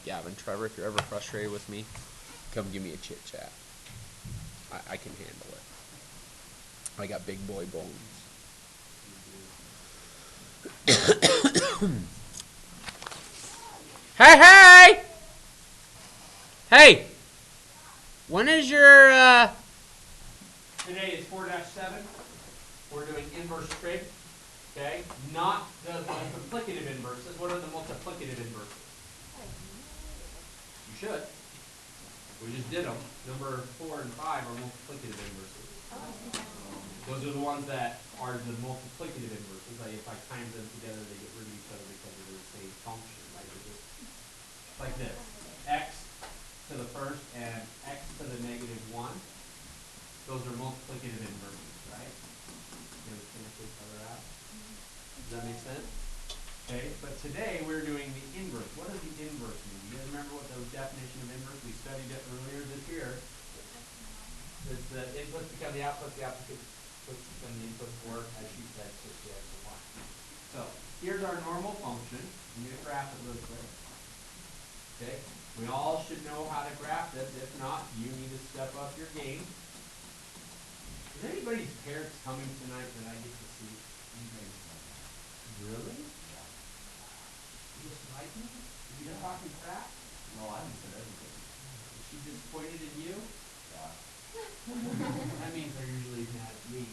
Gavin, Trevor, if you're ever frustrated with me, come give me a chit chat. I can handle it. I got big boy bones. Hey! Hey! When is your, Today is 4-7. We're doing inverse trig. Okay? Not the multiplicative inverses. What are the multiplicative inverses? You should. We just did them. Number 4 and 5 are multiplicative inverses. Those are the ones that are the multiplicative inverses. Like if I times them together, they get rid of each other because they're the same function. Like like this. X to the first and x to the negative 1. Those are multiplicative inverses, right? You know, cancel each other out. Does that make sense? Okay, but today we're doing the inverse. What does the inverse mean? You guys remember what the definition of inverse? We studied it earlier this year. It's the inputs become the outputs become the inputs, or as she said, switch the x and y. So here's our normal function. I'm going to graph it really quick. Okay, we all should know how to graph this. If not, you need to step up your game. Is anybody's parents coming tonight that I get to see? Really? You just like me? You just talking crap? No, I haven't said anything. She just pointed at you? Yeah. That means they're usually mad at me.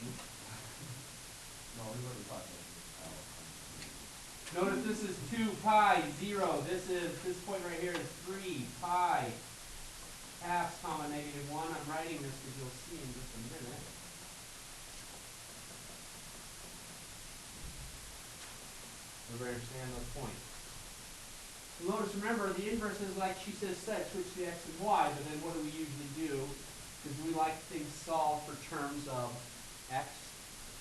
No, we've already talked about Notice this is 2 pi 0. This point right here is 3 pi halves comma negative 1. I'm writing this because you'll see in just a minute. Everybody understand those points? Notice, remember, the inverse is like she says, switch the x and y, but then what do we usually do? Because we like things solved for terms of x.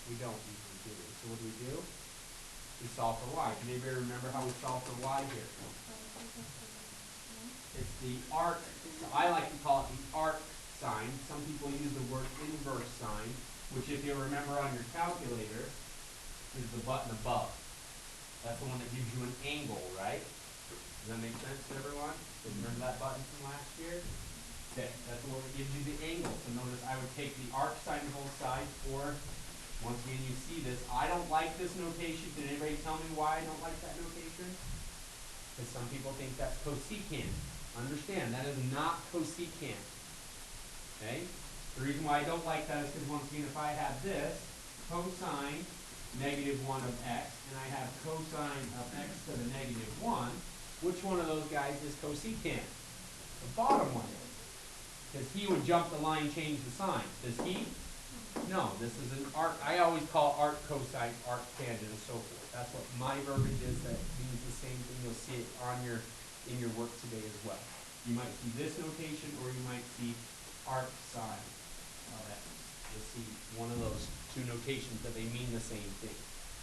We don't usually do it. So what do? We solve for y. Can anybody remember how we solve for y here? It's the arc. I like to call it the arc sign. Some people use the word inverse sign, which if you remember on your calculator, is the button above. That's the one that gives you an angle, right? Does that make sense to everyone? Remember that button from last year? Okay, that's the one that gives you the angle. So notice I would take the arc sign to both sides, or once again you see this. I don't like this notation. Can anybody tell me why I don't like that notation? Because some people think that's cosecant. Understand, that is not cosecant. Okay? The reason why I don't like that is because once again, if I have this, cosine negative 1 of x, and I have cosine of x to the negative 1, which one of those guys is cosecant? The bottom one is. Because he would jump the line, change the sign. Does he? No, this is an arc. I always call arc cosine, arc tangent, and so forth. That's what my verbiage is. That means the same thing. You'll see it on in your work today as well. You might see this notation, or you might see arc sine of x. You'll see one of those two notations that they mean the same thing.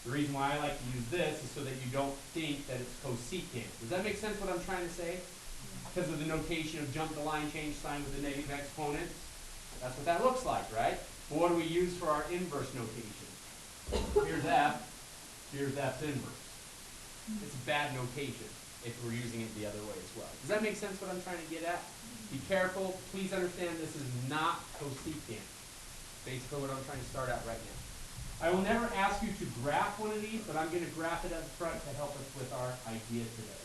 The reason why I like to use this is so that you don't think that it's cosecant. Does that make sense what I'm trying to say? Because of the notation of jump the line, change sign with the negative exponent. That's what that looks like, right? But what do we use for our inverse notation? Here's f. Here's f's inverse. It's a bad notation if we're using it the other way as well. Does that make sense what I'm trying to get at? Be careful. Please understand this is not cosecant. Basically what I'm trying to start out right now. I will never ask you to graph one of these, but I'm going to graph it up front to help us with our idea today.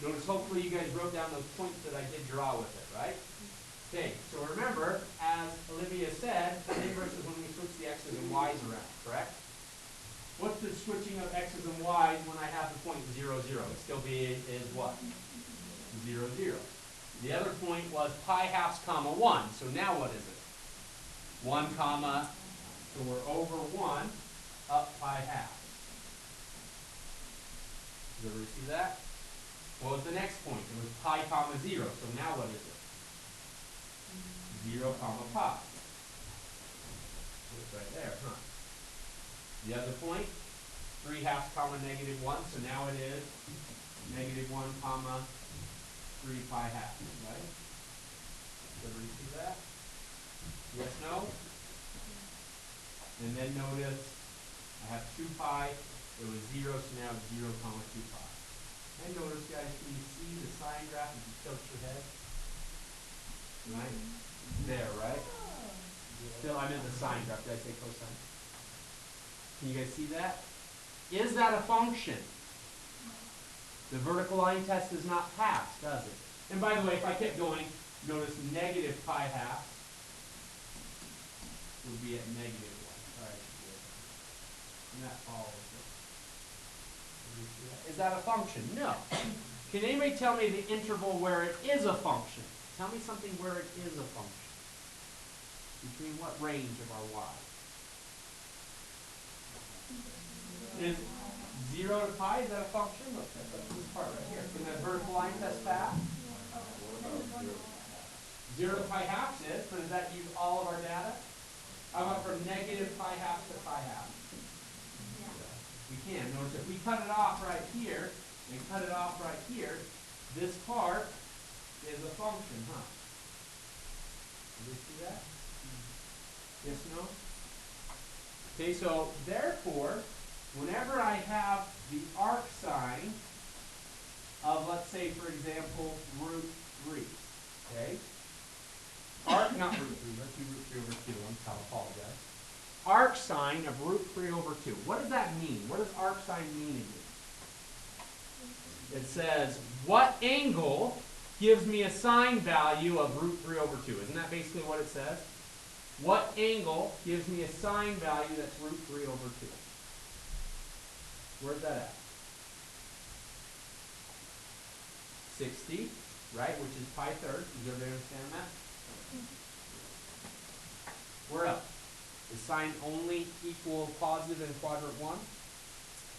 Notice hopefully you guys wrote down those points that I did draw with it, right? Okay, so remember, as Olivia said, the inverse is when we switch the x's and y's around, correct? What's the switching of x's and y's when I have the point 0, 0? It still is what? 0, 0. The other point was pi halves comma 1. So now what is it? 1 comma, so we're over 1, up pi half. Did everybody see that? What was the next point? It was pi comma 0. So now what is it? 0 comma pi. It's right there, huh? The other point, 3 halves comma negative 1. So now it is negative 1 comma 3 pi half, right? Did everybody see that? Yes, no? And then notice I have 2 pi. It was 0, so now it's 0 comma 2 pi. And notice, guys, can you see the sine graph if you tilt your head? Right? There, right? Still, I'm in the sine graph. Did I say cosine? Can you guys see that? Is that a function? The vertical line test does not pass, does it? And by the way, if I kept going, notice negative pi half would be at negative 1. All right, and that follows it. Did you see that? Is that a function? No. Can anybody tell me the interval where it is a function? Tell me something where it is a function. Between what range of our y? Is 0 to pi, is that a function? Look, that's this part right here. Can that vertical line test pass? 0 to pi halves is, but does that use all of our data? How about from negative pi half to pi half? We can. Notice if we cut it off right here, and cut it off right here, this part is a function, huh? Did you see that? Yes, no? Okay, so therefore, whenever I have the arc sine of, let's say, for example, root 3, okay? Arc, not root 3, let's do root 3 over 2, I apologize. Arc sine of root 3 over 2. What does that mean? What does arc sine mean again? It says, what angle gives me a sine value of root 3 over 2? Isn't that basically what it says? What angle gives me a sine value that's root 3 over 2? Where's that at? 60, right? Which is pi thirds. Does everybody understand that? Where else? Is sine only equal positive in quadrant 1?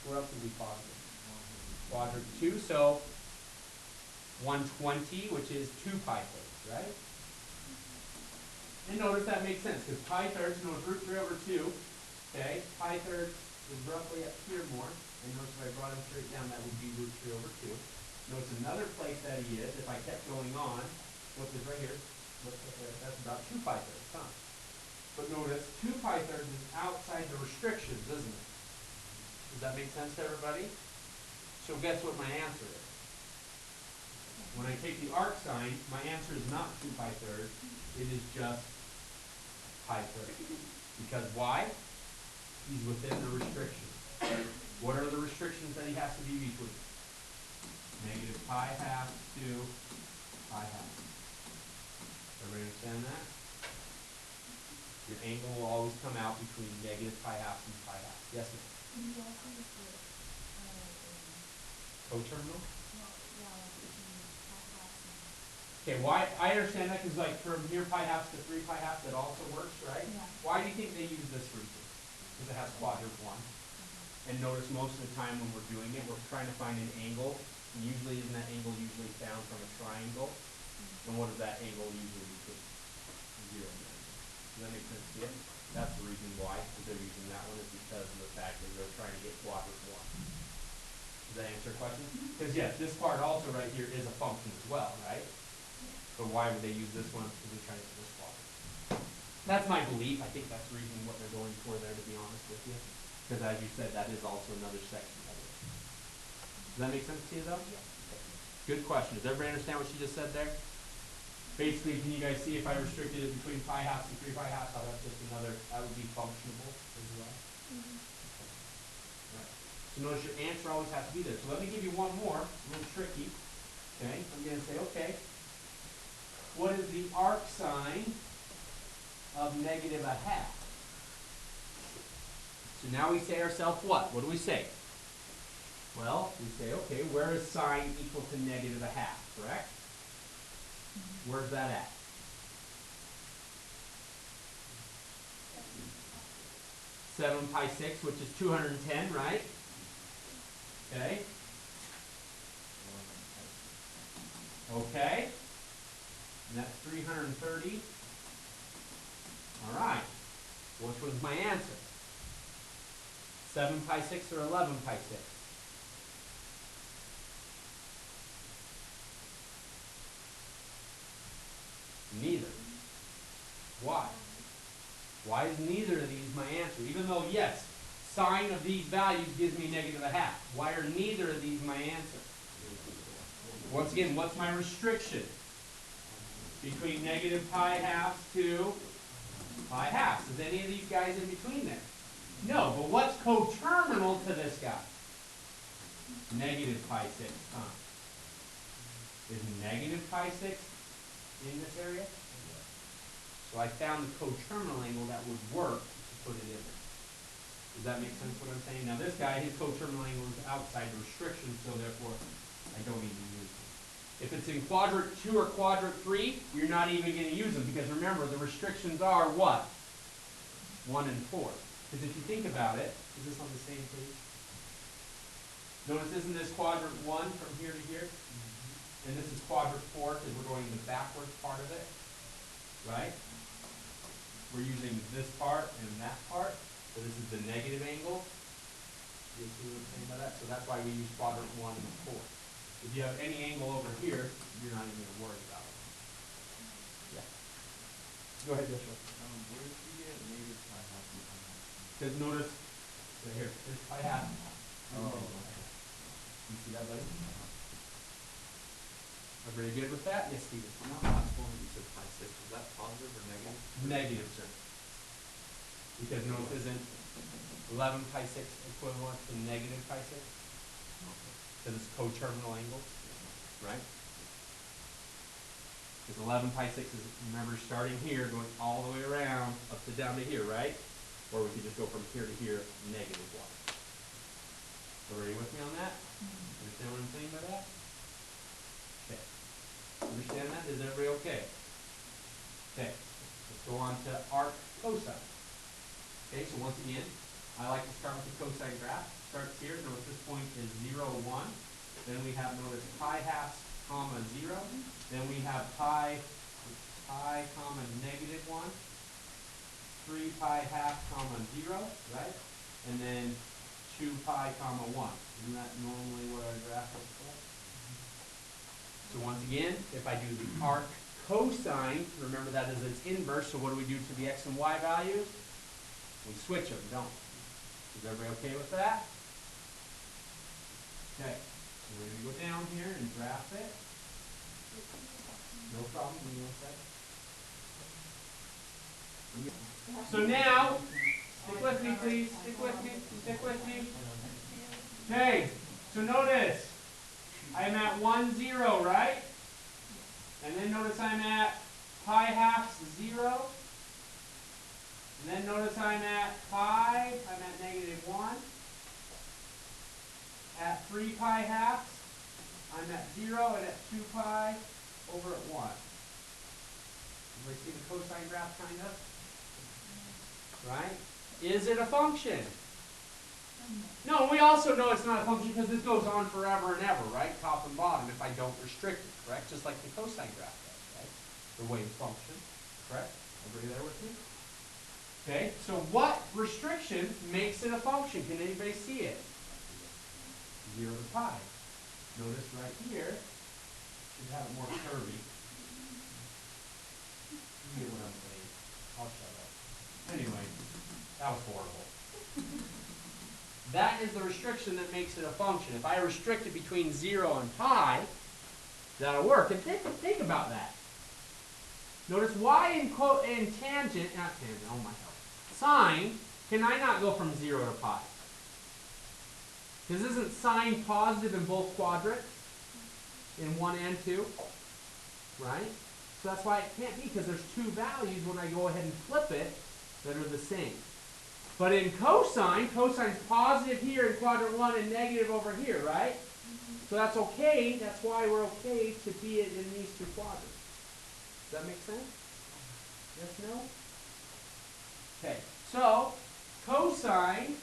Where else would be positive? Quadrant 2, so 120, which is 2 pi thirds, right? And notice that makes sense, because pi thirds, notice root 3 over 2, okay? Pi thirds is roughly up here more, and notice if I brought him straight down, that would be root 3 over 2. Notice another place that he is, if I kept going on, what's this right here? That's about 2 pi thirds, huh? But notice, 2 pi thirds is outside the restrictions, isn't it? Does that make sense to everybody? So guess what my answer is? When I take the arc sine, my answer is not 2 pi thirds, it is just pi thirds. Because why? He's within the restrictions. What are the restrictions that he has to be between? Negative pi half to pi half. Everybody understand that? Your angle will always come out between negative pi half and pi half. Yes, ma'am? Coterminal? Okay, why? I understand that because, like, from here pi halves to 3 pi halves, that also works, right? Yeah. Why do you think they use this reason? Because it has quadrant 1. And notice most of the time when we're doing it, we're trying to find an angle. And usually, isn't that angle usually found from a triangle? And what is that angle usually between? 0 and 90. Does that make sense to you? That's the reason why they're using that one, is because of the fact that they're trying to get quadrant 1. Does that answer your question? Because yes, this part also right here is a function as well, right? But why would they use this one? Because they're trying to get this quadrant. That's my belief. I think that's the reason what they're going for there, to be honest with you. Because as you said, that is also another section of it. Does that make sense to you, though? Yes. Good question. Does everybody understand what she just said there? Basically, can you guys see if I restricted it between pi halves and 3 pi halves, how that's just another, that would be functionable as well? Right. So notice your answer always has to be there. So let me give you one more, a little tricky. Okay, I'm going to say, okay, what is the arc sine of negative a half? So now we say ourselves what? What do we say? Well, we say, okay, where is sine equal to negative a half, correct? Where's that at? Seven pi 6, which is 210, right? Okay. Okay. And that's 330. All right. Which was my answer? 7 pi 6 or 11 pi 6? Neither. Why? Why is neither of these my answer? Even though, yes, sine of these values gives me negative a half. Why are neither of these my answer? Once again, what's my restriction? Between negative pi halves to pi halves. Is any of these guys in between there? No, but what's coterminal to this guy? Negative pi 6, huh? Is negative pi 6 in this area? So I found the coterminal angle that would work to put it in there. Does that make sense what I'm saying? Now this guy, his coterminal angle is outside the restriction, so therefore I don't even use him. If it's in quadrant 2 or quadrant 3, you're not even going to use them because remember the restrictions are what? 1 and 4. Because if you think about it, is this on the same page? Notice isn't this quadrant 1 from here to here? And this is quadrant 4 because we're going the backwards part of it, right? We're using this part and that part. So this is the negative angle. You see what I'm saying by that? So that's why we use quadrant 1 and 4. If you have any angle over here, you're not even going to worry about it. Yeah. Go ahead, Joshua. Where did you get negative pi half and pi half? Because notice, right here, there's pi half. Oh. You see that, buddy? Everybody good with that? Yes, Stephen. On that last one, you said pi 6, was that positive or negative? Negative, sir. Because notice isn't 11 pi 6 equivalent to negative pi 6? Because it's coterminal angles, right? Because 11 pi 6 is, remember, starting here, going all the way around, up to down to here, right? Or we could just go from here to here, negative 1. Everybody with me on that? Understand what I'm saying by that? Okay. Understand that? Is everybody okay? Okay. Let's go on to arc cosine. Okay, so once again, I like to start with the cosine graph. Starts here. Notice this point is 0, 1. Then we have, notice, pi halves, comma, 0. Then we have pi, comma, negative 1. 3 pi half, comma, 0, right? And then 2 pi, comma, 1. Isn't that normally what our graph looks like? So once again, if I do the arc cosine, remember that is its inverse, so what do we do to the x and y values? We switch them, don't we? Is everybody okay with that? Okay, so we're going to go down here and graph it. No problem, give me 1 second. So now, stick with me please, stick with me, stick with me. Okay, so notice, I'm at 1, 0, right? And then notice I'm at pi halves 0. And then notice I'm at pi, I'm at negative 1. At 3 pi halves, I'm at 0, and at 2 pi over at 1. Everybody see the cosine graph kind of? Right? Is it a function? No, we also know it's not a function because this goes on forever and ever, right? Top and bottom if I don't restrict it, correct? Just like the cosine graph does, right? The wave function, correct? Everybody there with me? Okay, so what restriction makes it a function? Can anybody see it? 0 to pi. Notice right here, should have it more curvy. You get what I'm saying. I'll shut up. Anyway, that was horrible. That is the restriction that makes it a function. If I restrict it between 0 and pi, that'll work. And think about that. Notice why in tangent, not tangent, oh my god. Sine, can I not go from 0 to pi? Because isn't sine positive in both quadrants? In 1 and 2? Right? So that's why it can't be, because there's two values when I go ahead and flip it that are the same. But in cosine, cosine's positive here in quadrant 1 and negative over here, right? So that's okay. That's why we're okay to be it in these two quadrants. Does that make sense? Yes, no? Okay, so cosine,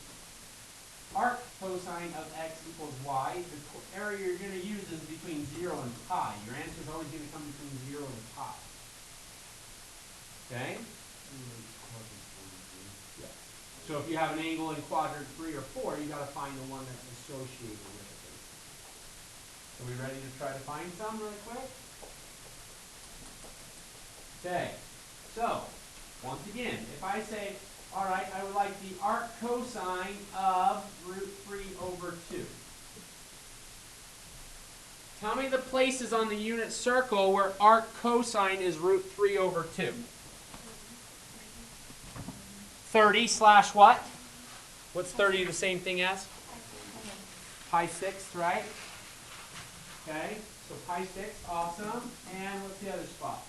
arc cosine of x equals y, the area you're going to use is between 0 and pi. Your answer is always going to come between 0 and pi. Okay? Yeah. So if you have an angle in quadrant 3 or 4, you've got to find the one that's associated with it. Are we ready to try to find some really quick? Okay, so once again, if I say, all right, I would like the arc cosine of root 3 over 2. Tell me the places on the unit circle where arc cosine is root 3 over 2. 30 slash what? What's 30 the same thing as? Pi 6, right? Okay, so pi 6, awesome. And what's the other spot?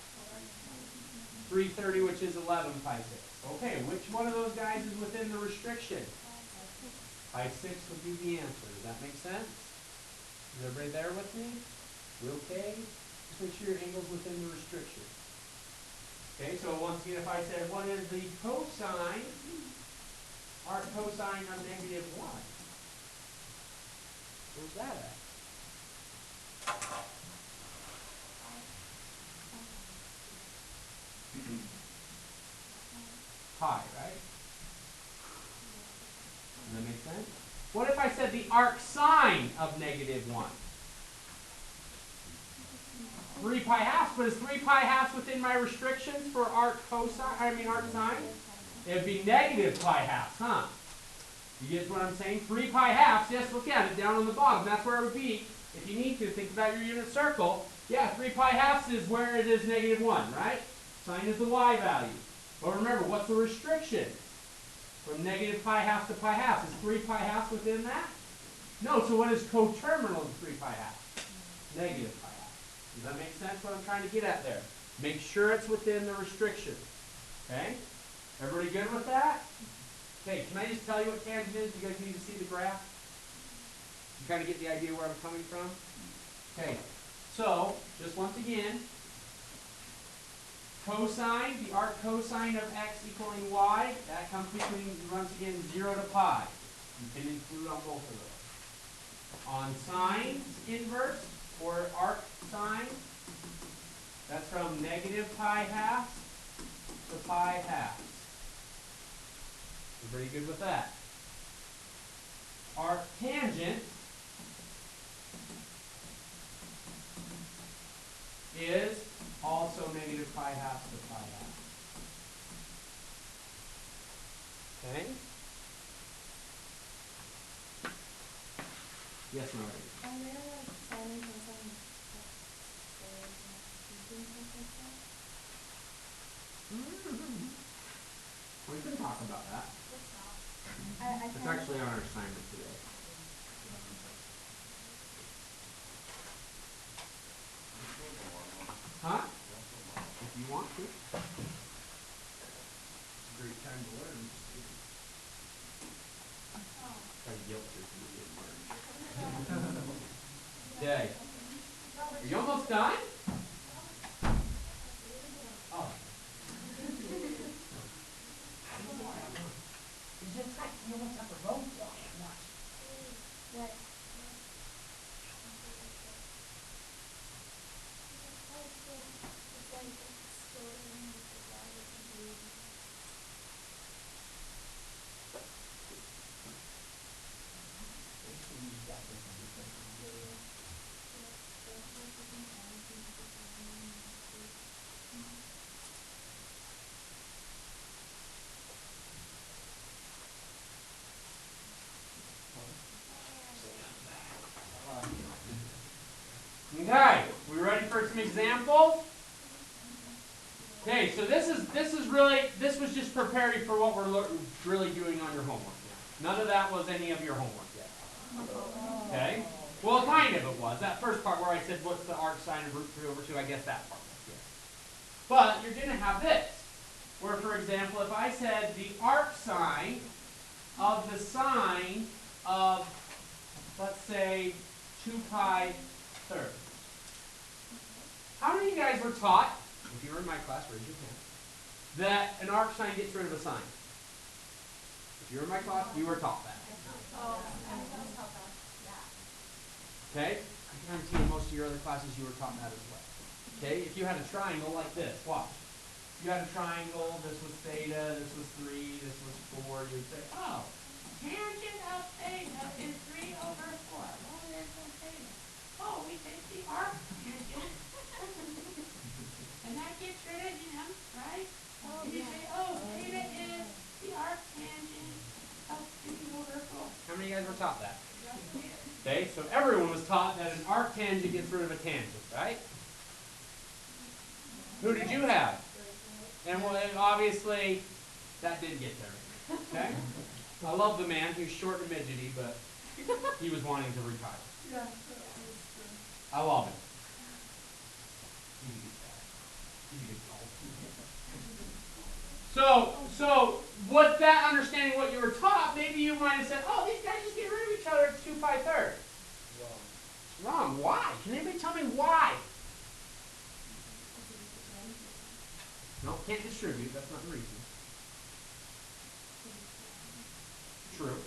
330, which is 11 pi 6. Okay, which one of those guys is within the restriction? Pi 6 would be the answer. Does that make sense? Is everybody there with me? We okay? Just make sure your angle's within the restriction. Okay, so once again, if I said, what is the cosine, arc cosine of negative 1? Where's that at? Pi, right? Does that make sense? What if I said the arc sine of negative 1? 3 pi halves, but is 3 pi halves within my restrictions for arc sine? It would be negative pi halves, huh? You get what I'm saying? 3 pi halves, yes, look at it down on the bottom. That's where it would be. If you need to, think about your unit circle. Yeah, 3 pi halves is where it is negative 1, right? Sine is the y value. But remember, what's the restriction? From negative pi halves to pi halves. Is 3 pi halves within that? No, so what is coterminal in 3 pi halves? Negative pi halves. Does that make sense what I'm trying to get at there? Make sure it's within the restriction. Okay? Everybody good with that? Okay, can I just tell you what tangent is? You guys need to see the graph? You kind of get the idea where I'm coming from? Okay, so, just once again, cosine, the arc cosine of x equaling y, that comes between, once again, 0 to pi. You can include on both of those. On sine's inverse, or arc sine, that's from negative pi halves to pi halves. Everybody good with that? Arc tangent is also negative pi halves to pi halves. Okay? Yes, Marie? Are there like sine and cosine We can talk about that. It's I actually on our assignment today. Huh? If you want to. It's a great time to learn. Try to guilt trip you to learn. Okay. Are you almost done? Oh. what? Okay, we ready for some examples? Okay, so this was just preparing for what we're really doing on your homework now. None of that was any of your homework yet. Okay? Well, kind of it was. That first part where I said, what's the arc sine of root 3 over 2, I guess that part was, yes. But you're going to have this, where, for example, if I said the arc sine of the sine of, let's say, 2 pi thirds. How many of you guys were taught, if you were in my class, raise your hand, that an arc sine gets rid of a sine? If you were in my class, you were taught that. Okay? I guarantee in most of your other classes you were taught that as well. Okay? If you had a triangle like this, watch. If you had a triangle, this was theta, this was 3, this was 4, you'd say, oh, tangent of theta is 3 over 4. Well, there's no theta. Oh, we take the arc tangent. And that gets rid of him, right? And you say, oh, theta is the arc tangent of 3 over 4. How many of you guys were taught that? Okay, Okay, so everyone was taught that an arctangent gets rid of a tangent, right? Who did you have? And well, obviously, that didn't get there. Okay? I love the man. He was short and midgety, but he was wanting to retire. Yeah. I love it. He's a good guy. He's a good guy. So with that understanding what you were taught, maybe you might have said, oh, these guys just get rid of each other at 2 pi thirds. It's wrong. Why? Can anybody tell me why? No, can't distribute. That's not the reason. True.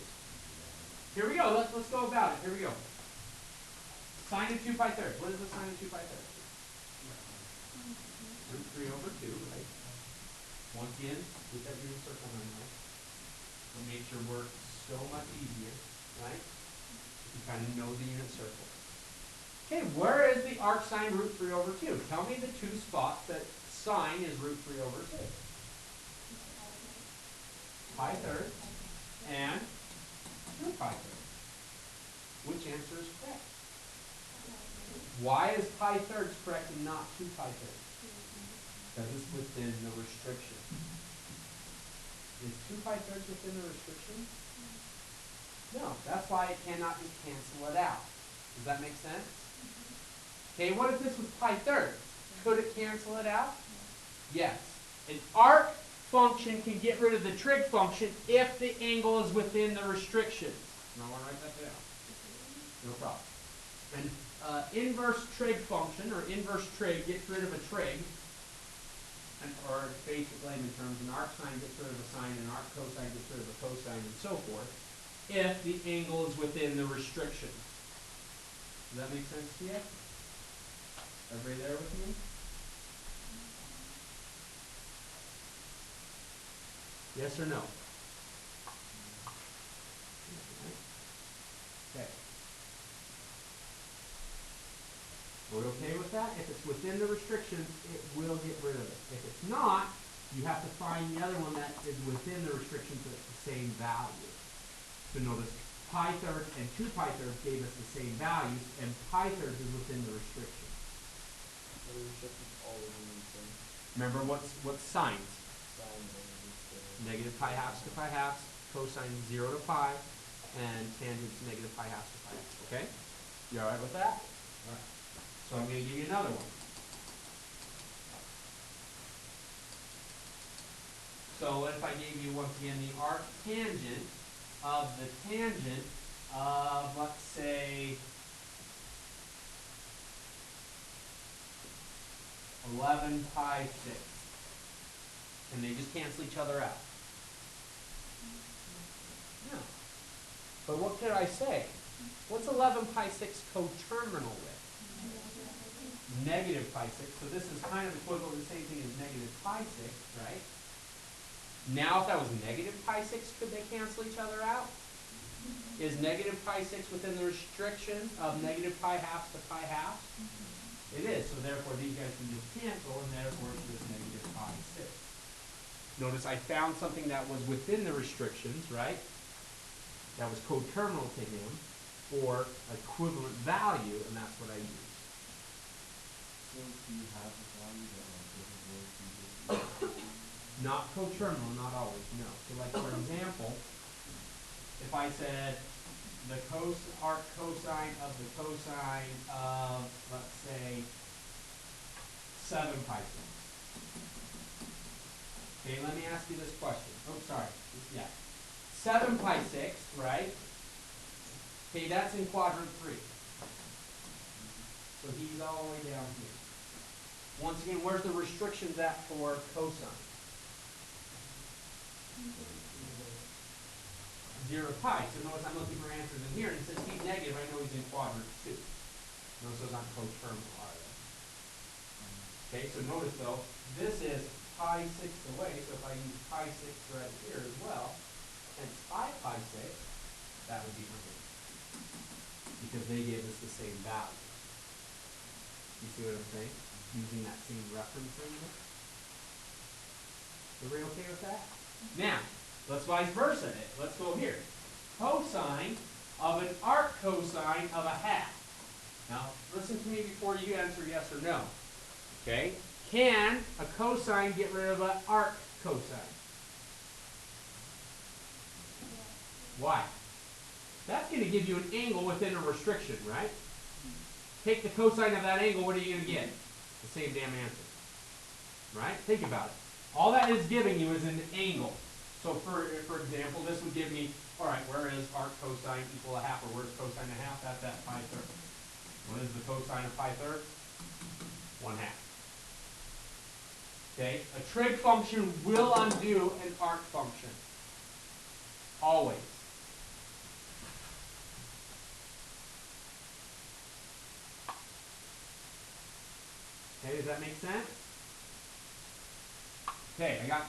Here we go. Let's go about it. Here we go. Sine of 2 pi thirds. What is the sine of 2 pi thirds? Root 3 over 2, right? Once again, get that unit circle memory. It makes your work so much easier, right? You kind of know the unit circle. Okay, where is the arc sine root 3 over 2? Tell me the two spots that sine is root 3 over 2. Pi thirds and 2 pi thirds. Which answer is correct? Why is pi thirds correct and not 2 pi thirds? Because it's within the restriction. Is 2 pi thirds within the restriction? No. That's why it cannot just cancel it out. Does that make sense? Okay, what if this was pi thirds? Could it cancel it out? Yes. An arc function can get rid of the trig function if the angle is within the restriction. I want to write that down. No problem. An inverse trig function, or inverse trig, gets rid of a trig, or basic layman terms, an arc sine gets rid of a sine, an arc cosine gets rid of a cosine, and so forth, if the angle is within the restriction. Does that make sense to you? Everybody there with me? Yes or no? Okay. Are we okay with that? If it's within the restrictions, it will get rid of it. If it's not, you have to find the other one that is within the restrictions at the same value. So notice pi thirds and 2 pi thirds gave us the same values, and pi thirds is within the restriction. So the restrictions always remain the same. Remember what's signs? Sine and Negative pi halves to pi halves, cosine 0 to pi, and tangents negative pi halves to pi halves. Okay? You all right with that? All right. So I'm going to give you another one. So what if I gave you, once again, the arc tangent of the tangent of, let's say, 11 pi 6. Can they just cancel each other out? No. But what could I say? What's 11 pi 6 coterminal with? Negative pi 6. So this is kind of equivalent to the same thing as negative pi 6, right? Now if that was negative pi 6, could they cancel each other out? Is negative pi 6 within the restriction of negative pi halves to pi halves? It is. So therefore these guys can just cancel, and therefore it's just negative pi 6. Notice I found something that was within the restrictions, right? That was coterminal to him, or equivalent value, and that's what I used. So do you have a value that like doesn't work? You just Not coterminal, not always, no. So like for example, if I said the arc cosine of the cosine of, let's say, 7 pi 6. Okay, let me ask you this question. Oh, sorry. Yeah. 7 pi 6, right? Okay, that's in quadrant 3. So he's all the way down here. Once again, where's the restrictions at for cosine? 0 pi. So notice I'm looking for answers in here, and it says he's negative. I know he's in quadrant 2. Notice those aren't coterminal, are they? Okay, so notice though, this is pi 6 away, so if I use pi 6 right here as well, and 5 pi 6, that would be right. Because they gave us the same value. You see what I'm saying? Using that same reference angle. Everybody okay with that? Now, let's vice versa it. Let's go here. Cosine of an arc cosine of a half. Now, listen to me before you answer yes or no. Okay? Can a cosine get rid of an arc cosine? Why? That's going to give you an angle within a restriction, right? Take the cosine of that angle, what are you going to get? The same damn answer. Right? Think about it. All that is giving you is an angle. So for example, this would give me, all right, where is arc cosine equal a half, or where's cosine a half? That's at pi thirds. What is the cosine of pi thirds? 1/2. Okay? A trig function will undo an arc function. Always. Okay, does that make sense? Okay, I got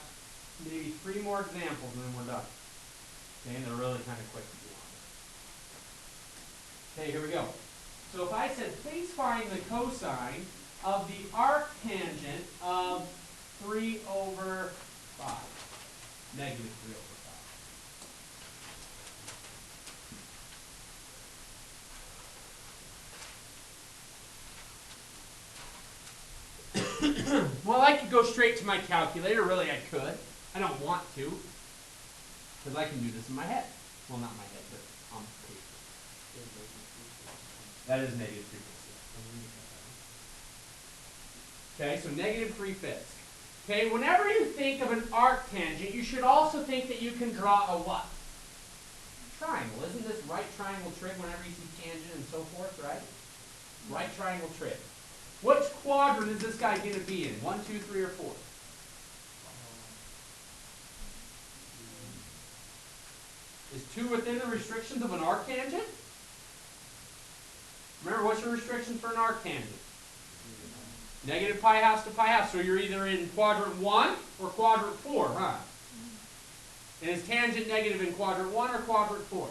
maybe 3 more examples and then we're done. Okay, and they're really kind of quick if you want. Okay, here we go. So if I said, please find the cosine of the arc tangent of 3 over 5. Negative 3 over 5. Well, I could go straight to my calculator. Really, I could. I don't want to, because I can do this in my head. Well, not my head, but on paper. That is negative 3/5. Okay, so negative 3/5. Okay, whenever you think of an arc tangent, you should also think that you can draw a what? Triangle. Isn't this right triangle trig whenever you see tangent and so forth, right? Right triangle trig. Which quadrant is this guy going to be in? 1, 2, 3, or 4? Is 2 within the restrictions of an arc tangent? Remember, what's your restriction for an arc tangent? Negative pi halves to pi halves. So you're either in quadrant 1 or quadrant 4, huh? And is tangent negative in quadrant 1 or quadrant 4?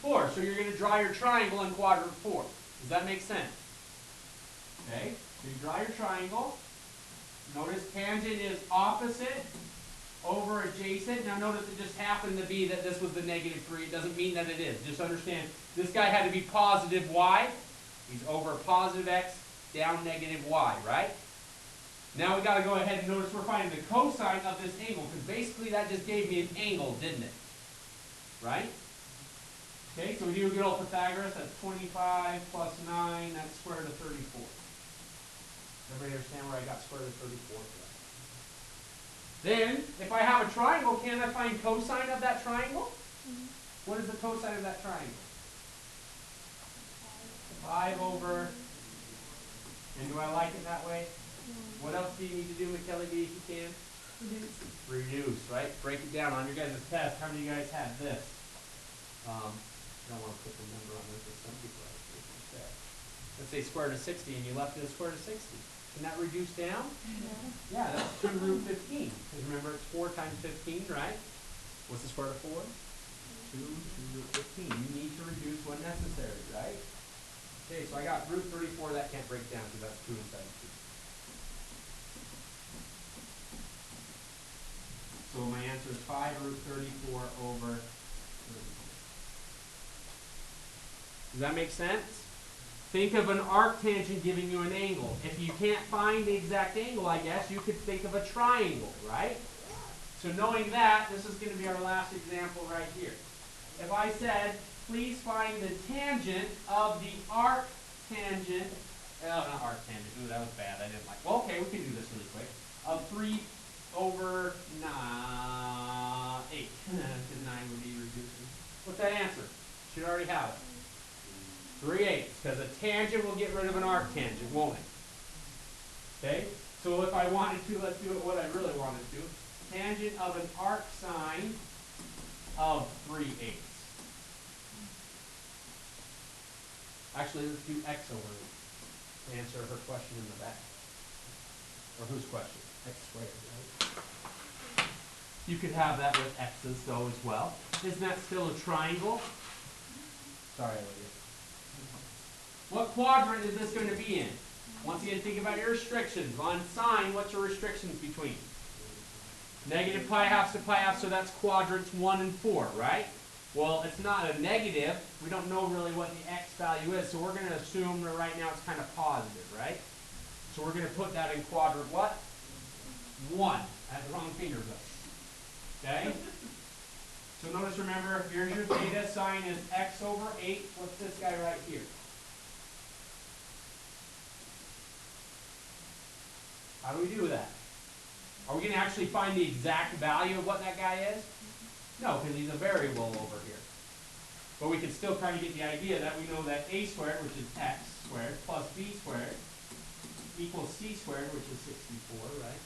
4. So you're going to draw your triangle in quadrant 4. Does that make sense? Okay, so you draw your triangle. Notice tangent is opposite over adjacent. Now notice it just happened to be that this was the negative 3. It doesn't mean that it is. Just understand, this guy had to be positive y. He's over positive x, down negative y, right? Now we got to go ahead and notice we're finding the cosine of this angle, because basically that just gave me an angle, didn't it? Right? Okay, so we do a good old Pythagoras. That's 25 plus 9, that's square root of 34. Everybody understand where I got square root of 34 from? Then, if I have a triangle, can I find cosine of that triangle? What is the cosine of that triangle? 5 over, and do I like it that way? What else do you need to do, McKelly B, if you can? Reduce, right? Break it down on your guys' test. How many of you guys had this? I don't want to put the number on there because some people have it like that. Let's say square root of 60 and you left it as square root of 60. Can that reduce down? Yeah, that's 2 root 15. Because remember, it's 4 times 15, right? What's the square root of 4? 2 root 15. You need to reduce when necessary, right? Okay, so I got root 34. That can't break down because that's 2 and 17. So my answer is 5 root 34 over 34. Does that make sense? Think of an arc tangent giving you an angle. If you can't find the exact angle, I guess, you could think of a triangle, right? So knowing that, this is going to be our last example right here. If I said, please find the tangent of the arc tangent, not arc tangent, ooh, that was bad, I didn't like, well, okay, we can do this really quick, of 3 over 8, because 9 would be reducing. What's that answer? Should already have it. 3/8, because a tangent will get rid of an arc tangent, won't it? Okay, so if I wanted to, let's do it what I really wanted to. Tangent of an arc sine of 3/8. Actually, let's do x over to answer her question in the back. Or whose question? X squared, right? You could have that with x's though as well. Isn't that still a triangle? Sorry, Olivia. What quadrant is this going to be in? Once again, think about your restrictions. On sine, what's your restrictions between? Negative pi halves to pi halves, so that's quadrants 1 and 4, right? Well, it's not a negative. We don't know really what the x value is, so we're going to assume that right now it's kind of positive, right? So we're going to put that in quadrant what? 1. I had the wrong finger but. Okay? So notice, remember, here's your theta. Sine is x over 8. What's this guy right here? How do we do that? Are we going to actually find the exact value of what that guy is? No, because he's a variable over here. But we can still kind of get the idea that we know that a squared, which is x squared, plus b squared equals c squared, which is 64, right?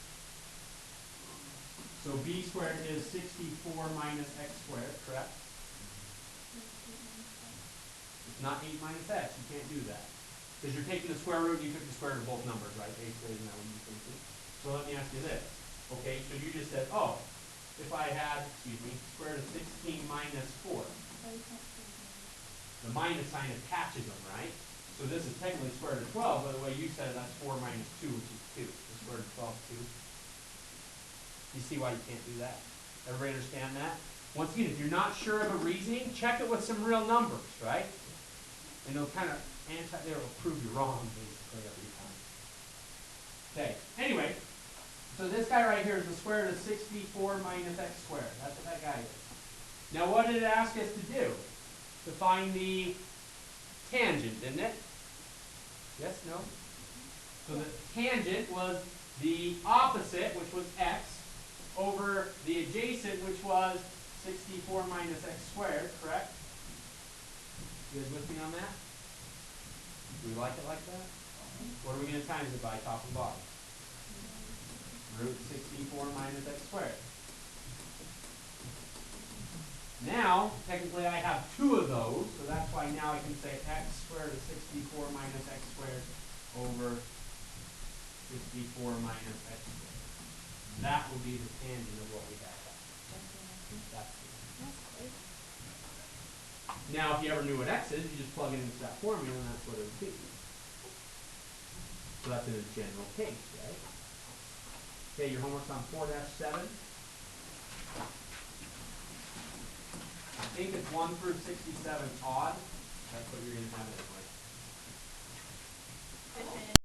So b squared is 64 minus x squared, correct? It's not 8 minus x. You can't do that. Because you're taking the square root and you took the square root of both numbers, right? Basically, isn't that what you're thinking? So let me ask you this. Okay, so you just said, oh, if I had, square root of 16 minus 4. The minus sign attaches them, right? So this is technically square root of 12, but the way you said it, that's 4 minus 2, which is 2. So square root of 12 is 2. You see why you can't do that? Everybody understand that? Once again, if you're not sure of the reasoning, check it with some real numbers, right? And they'll kind of they'll prove you wrong, basically, every time. Okay, anyway, so this guy right here is the square root of 64 minus x squared. That's what that guy is. Now, what did it ask us to do? To find the tangent, didn't it? Yes, no? So the tangent was the opposite, which was x, over the adjacent, which was 64 minus x squared, correct? You guys with me on that? Do we like it like that? What are we going to times it by, top and bottom? Root 64 minus x squared. Now, technically I have 2 of those, so that's why now I can say x squared is 64 minus x squared over 64 minus x squared. That will be the tangent of what we have. That's it. Now, if you ever knew what x is, you just plug it into that formula and that's what it would be. So that's in a general case, right? Okay, your homework's on 4-7. I think it's 1 through 67 odd. That's what you're going to have anyway.